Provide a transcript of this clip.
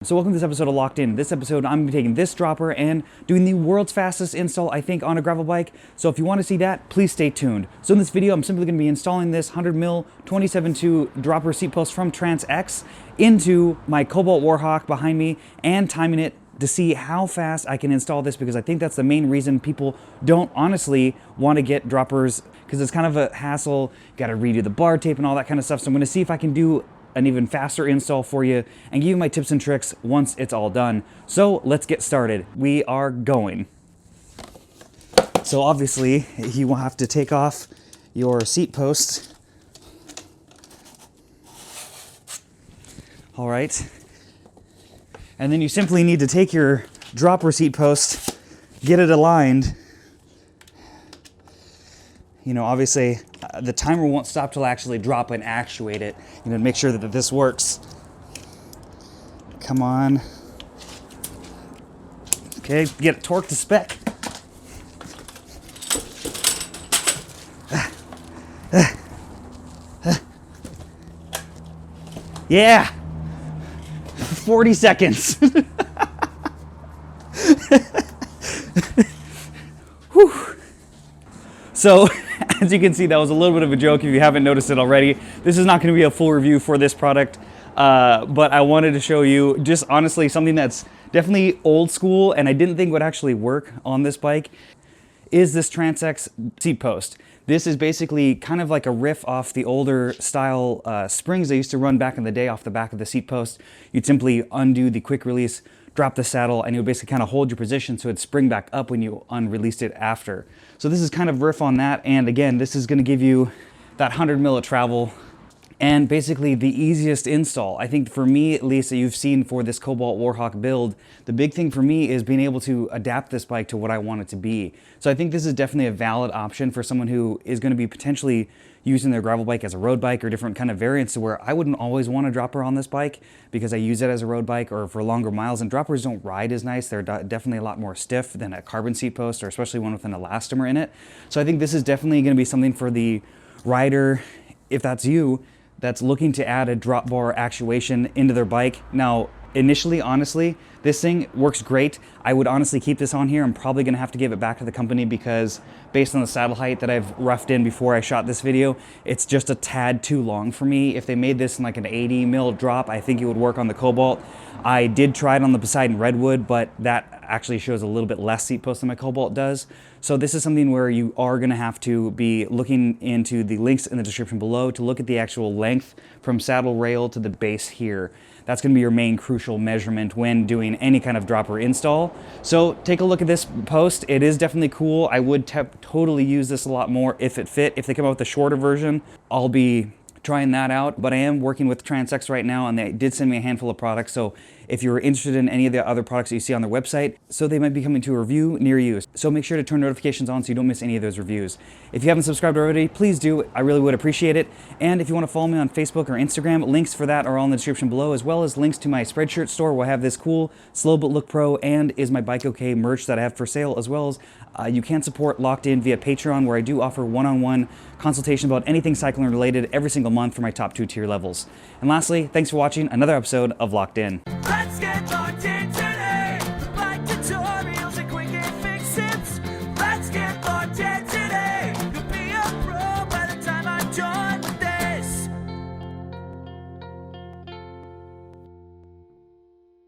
So welcome to this episode of Locked In. This episode, I'm going to be taking this dropper and doing the world's fastest install, I think, on a gravel bike. So if you want to see that, please stay tuned. So in this video, I'm simply going to be installing this 100mm 27.2 dropper seat post from TransX into my Cobalt Warhawk behind me and timing it to see how fast I can install this, because I think that's the main reason people don't honestly want to get droppers, because it's kind of a hassle. Got to redo the bar tape and all that kind of stuff. So I'm going to see if I can do an even faster install for you and give you my tips and tricks once it's all done. So let's get started. We are going. So obviously you will have to take off your seat post. All right. And then you simply need to take your dropper seat post, get it aligned. You know, obviously the timer won't stop till I actually drop and actuate it. You know, to make sure that this works. Come on. Okay, get it torqued to spec. Yeah, 40 seconds. Whew. So, as you can see, that was a little bit of a joke if you haven't noticed it already. This is not going to be a full review for this product, but I wanted to show you just honestly something that's definitely old school and I didn't think would actually work on this bike, is this TransX seat post. This is basically kind of like a riff off the older style springs they used to run back in the day off the back of the seat post. You'd simply undo the quick release, drop the saddle, and it would basically kind of hold your position so it'd spring back up when you unreleased it after. So this is kind of riff on that, and again, this is going to give you that 100mm of travel and basically the easiest install. I think for me, at least, that you've seen for this Cobalt Warhawk build, the big thing for me is being able to adapt this bike to what I want it to be. So I think this is definitely a valid option for someone who is going to be potentially using their gravel bike as a road bike or different kind of variants, to where I wouldn't always want a dropper on this bike because I use it as a road bike or for longer miles, and droppers don't ride as nice. They're definitely a lot more stiff than a carbon seat post, or especially one with an elastomer in it. So I think this is definitely going to be something for the rider, if that's you, that's looking to add a drop bar actuation into their bike. Now, initially, honestly, this thing works great. I would honestly keep this on here. I'm probably gonna have to give it back to the company because based on the saddle height that I've roughed in before I shot this video, it's just a tad too long for me. If they made this in like an 80mm drop, I think it would work on the Cobalt. I did try it on the Poseidon Redwood, but that actually shows a little bit less seat post than my Cobalt does. So this is something where you are gonna have to be looking into the links in the description below to look at the actual length from saddle rail to the base here. That's going to be your main crucial measurement when doing any kind of dropper install. So take a look at this post. It is definitely cool. I would totally use this a lot more if it fit. If they come out with a shorter version, I'll be trying that out, but I am working with TransX right now, and they did send me a handful of products. So if you're interested in any of the other products that you see on their website, so they might be coming to a review near you. So make sure to turn notifications on so you don't miss any of those reviews. If you haven't subscribed already, please do. I really would appreciate it. And if you want to follow me on Facebook or Instagram, links for that are all in the description below, as well as links to my Spreadshirt Store, where I have this cool Slow But Look Pro and Is My Bike Okay merch that I have for sale, as well as you can support Locked In via Pateron, where I do offer one-on-one consultation about anything cycling related every single month for my top 2 tier levels. And lastly, thanks for watching another episode of Locked In. Let's get locked in today. Like the